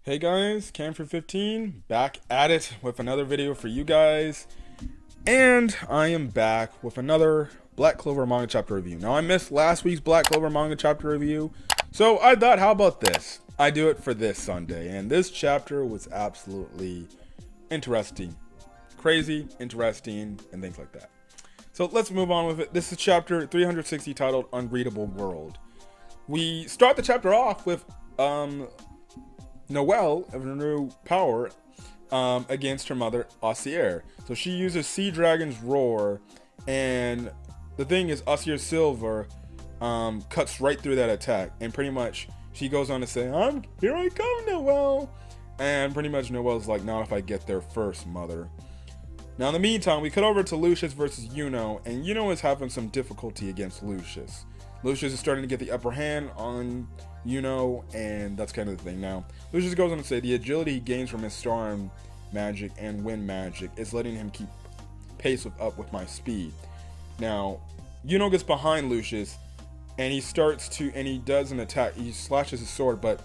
Hey guys, Cam for15 back at it with another video for you guys, and I am back with another Black Clover manga chapter review. Now I missed last week's Black Clover manga chapter review, so I thought, how about this? I do it for this Sunday, and this chapter was absolutely interesting, crazy, interesting, and things like that. So let's move on with it. This is chapter 360 titled Unreadable World. We start the chapter off with Noelle of her new power against her mother, Asta. So she uses Sea Dragon's Roar, and the thing is, Asta Silver cuts right through that attack, and pretty much she goes on to say, here I come, Noelle. And pretty much Noelle's like, not if I get there first, mother. Now in the meantime, we cut over to Lucius versus Yuno, and Yuno is having some difficulty against Lucius. Lucius is starting to get the upper hand on Yuno, and that's kind of the thing. Now, Lucius goes on to say the agility he gains from his storm magic and wind magic is letting him keep pace with my speed. Now, Yuno gets behind Lucius, and he does an attack. He slashes his sword, but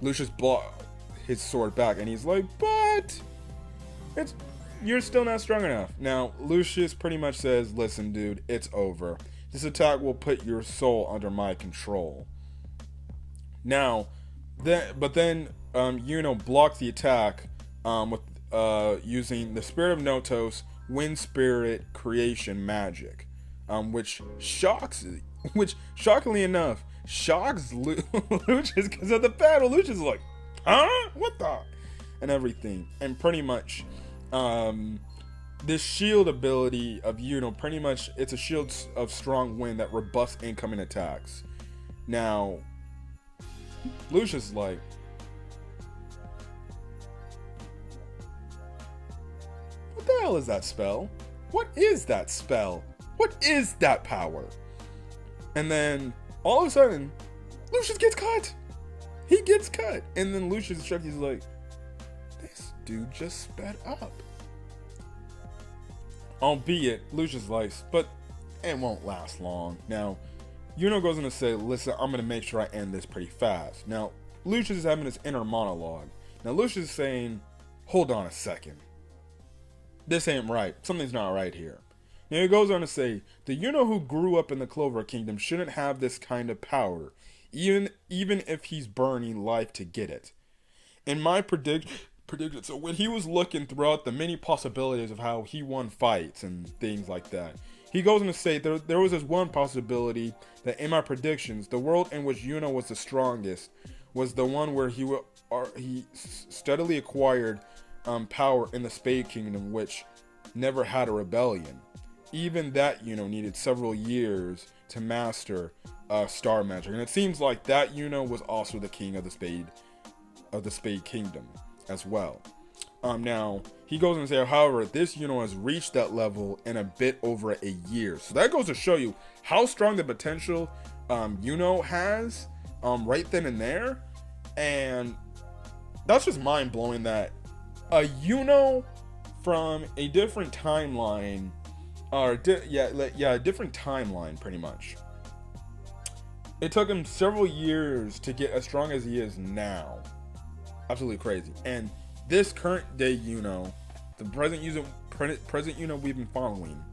Lucius blocks his sword back, and he's like, but you're still not strong enough. Now, Lucius pretty much says, listen, dude, it's over. This attack will put your soul under my control. Now, then Yuno blocks the attack with using the Spirit of Notos Wind Spirit Creation magic, which shockingly enough shocks Lucius, because at the battle Lucius is like, huh? What the? And everything, and pretty much this shield ability of Yuno, pretty much it's a shield of strong wind that rebuffs incoming attacks. Now, Lucius is like, what the hell is that spell? What is that spell? What is that power? And then all of a sudden, Lucius gets cut. He gets cut. And then Lucius is like, this dude just sped up. Albeit, Lucius likes, but it won't last long. Now, Yuno goes on to say, listen, I'm going to make sure I end this pretty fast. Now, Lucius is having his inner monologue. Now, Lucius is saying, hold on a second. This ain't right. Something's not right here. Now, he goes on to say, the Yuno who grew up in the Clover Kingdom shouldn't have this kind of power, even if he's burning life to get it. In my prediction, so when he was looking throughout the many possibilities of how he won fights and things like that, he goes on to say there was this one possibility that in my predictions, the world in which Yuno was the strongest was the one where he steadily acquired power in the Spade Kingdom, which never had a rebellion. Even that Yuno needed several years to master star magic, and it seems like that Yuno was also the king of the Spade Kingdom as well. Now, he goes on to say, however, this Yuno has reached that level in a bit over a year. So that goes to show you how strong the potential Yuno has right then and there. And that's just mind-blowing that a Yuno from a different timeline, a different timeline pretty much. It took him several years to get as strong as he is now. Absolutely crazy. And this current day Yuno, the present Yuno we've been following,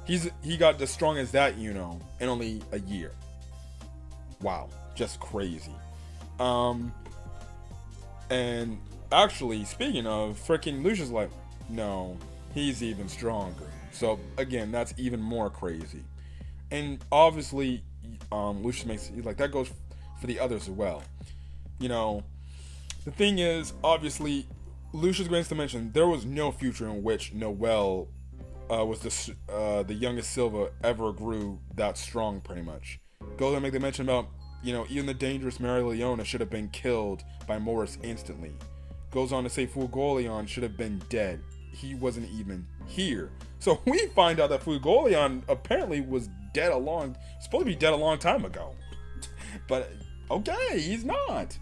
he got as strong as that Yuno in only a year. Wow, just crazy. And actually, speaking of, freaking Lucius, like, no, he's even stronger. So again, that's even more crazy. And obviously, Lucius makes like that goes for the others as well. You know, the thing is, obviously, Lucius goes to mention there was no future in which Noelle was the youngest Silva ever grew that strong, pretty much. Goes on to make the mention about, you know, even the dangerous Mary Leona should have been killed by Morris instantly. Goes on to say Fulgolion should have been dead. He wasn't even here. So we find out that Fulgolion apparently was supposed to be dead a long time ago. But okay, he's not.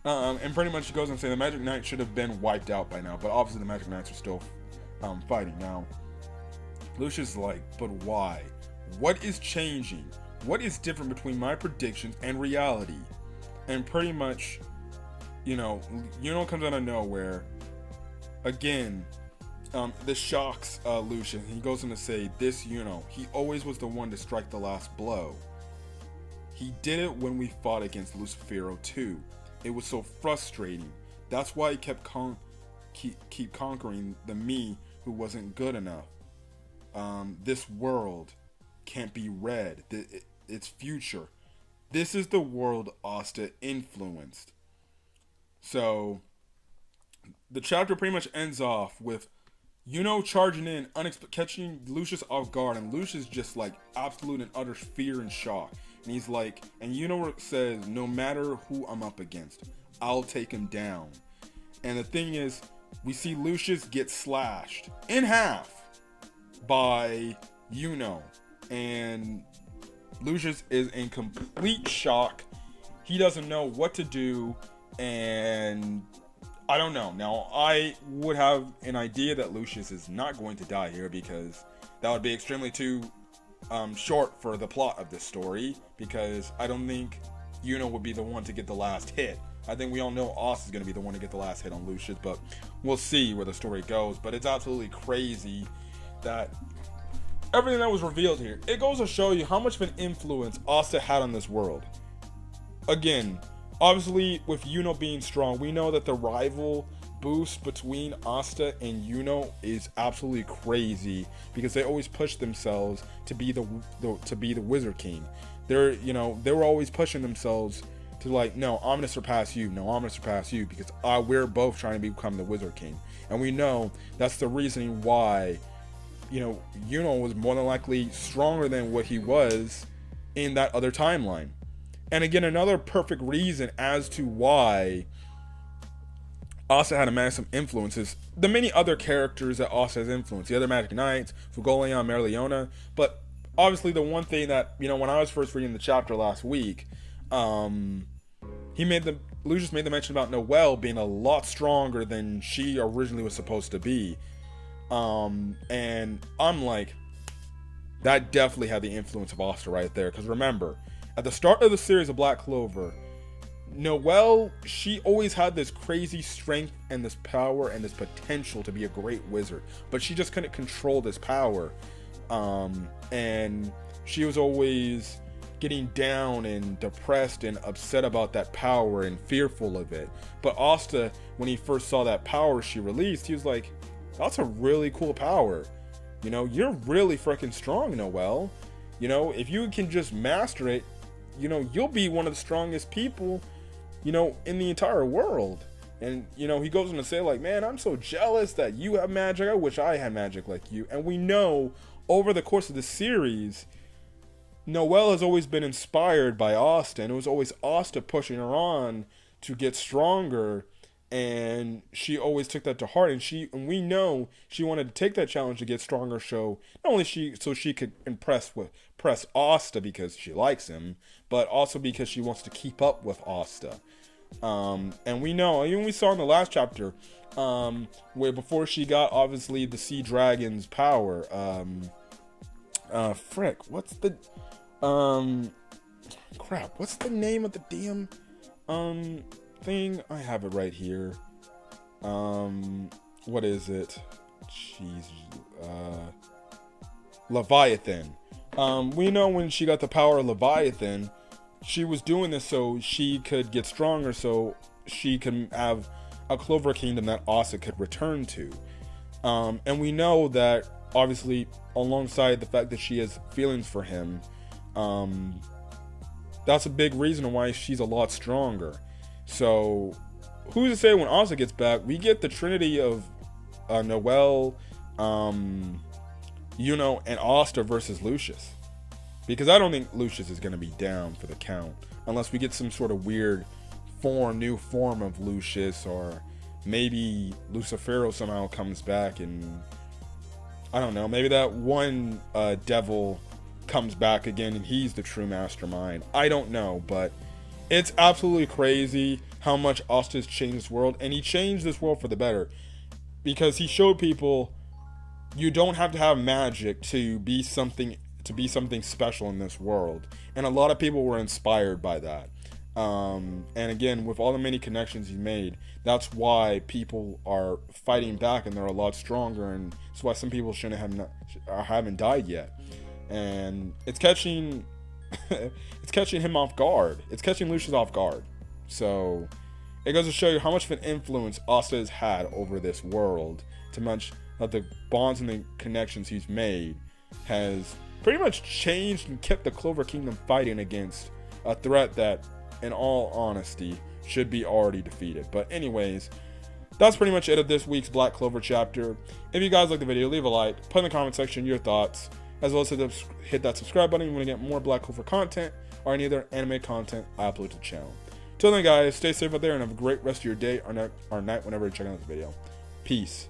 And pretty much goes and say the Magic Knight should have been wiped out by now, but obviously the Magic Knights are still fighting now. Lucius is like, but why? What is changing? What is different between my predictions and reality? and pretty much, Yuno comes out of nowhere. Again, this shocks Lucius. He goes on to say, this Yuno, he always was the one to strike the last blow. He did it when we fought against Lucifero too. It was so frustrating. That's why he kept keep conquering the me who wasn't good enough. This world can't be read. Its future. This is the world Asta influenced. So, the chapter pretty much ends off with Yuno charging in, catching Lucius off guard, and Lucius just like absolute and utter fear and shock. And he's like, and Yuno says, no matter who I'm up against, I'll take him down. And the thing is, we see Lucius get slashed in half by Yuno. And Lucius is in complete shock. He doesn't know what to do, and I don't know. Now, I would have an idea that Lucius is not going to die here, because that would be extremely too short for the plot of this story, because I don't think Yuno would be the one to get the last hit. I think we all know Asta is going to be the one to get the last hit on Lucius, but we'll see where the story goes. But it's absolutely crazy that everything that was revealed here, it goes to show you how much of an influence Asta had on this world. Again, obviously with Yuno being strong, we know that the rival boost between Asta and Yuno is absolutely crazy, because they always push themselves to be the Wizard King. They were always pushing themselves to like, no, I'm gonna surpass you. No, I'm gonna surpass you, because we're both trying to become the Wizard King. And we know that's the reasoning why, Yuno was more than likely stronger than what he was in that other timeline. And again, another perfect reason as to why Asta had a massive influence is the many other characters that Asta has influenced. The other Magic Knights, Fugolion, Merliona. But obviously the one thing that, when I was first reading the chapter last week, Lucius made the mention about Noelle being a lot stronger than she originally was supposed to be. And I'm like, that definitely had the influence of Asta right there. Because remember, at the start of the series of Black Clover, Noelle, she always had this crazy strength and this power and this potential to be a great wizard, but she just couldn't control this power. And she was always getting down and depressed and upset about that power and fearful of it. But Asta, when he first saw that power she released, he was like, that's a really cool power. You're really freaking strong, Noelle. If you can just master it, you'll be one of the strongest people, in the entire world. And, he goes on to say, like, man, I'm so jealous that you have magic. I wish I had magic like you. And we know over the course of the series, Noelle has always been inspired by Asta, and it was always Asta pushing her on to get stronger. And she always took that to heart, and we know she wanted to take that challenge to get stronger. So not only so she could impress Asta because she likes him, but also because she wants to keep up with Asta. And we know, even we saw in the last chapter, where before she got obviously the Sea Dragon's power, what's the name of the damn thing? I have it right here. What is it? Jeez. Leviathan. We know when she got the power of Leviathan, she was doing this so she could get stronger, so she could have a Clover Kingdom that Asta could return to. And we know that, obviously, alongside the fact that she has feelings for him, that's a big reason why she's a lot stronger. So, who's to say when Asta gets back, we get the trinity of Noelle, Yuno, and Asta versus Lucius. Because I don't think Lucius is going to be down for the count, unless we get some sort of weird new form of Lucius, or maybe Lucifero somehow comes back, and I don't know, maybe that one devil comes back again and he's the true mastermind. I don't know, but it's absolutely crazy how much Asta's changed this world, and he changed this world for the better, because he showed people you don't have to have magic to be something special in this world, and a lot of people were inspired by that. And again, with all the many connections he made, that's why people are fighting back, and they're a lot stronger, and that's why some people haven't died yet. And it's catching it's catching him off guard. It's catching Lucius off guard. So it goes to show you how much of an influence Asta has had over this world, to much that the bonds and the connections he's made has pretty much changed and kept the Clover Kingdom fighting against a threat that, in all honesty, should be already defeated. But anyways, that's pretty much it of this week's Black Clover chapter. If you guys like the video, leave a like, put in the comment section your thoughts, as well as hit that subscribe button if you want to get more Black Clover content or any other anime content I upload to the channel. Till then, guys, stay safe out there and have a great rest of your day or night whenever you're checking out this video. Peace.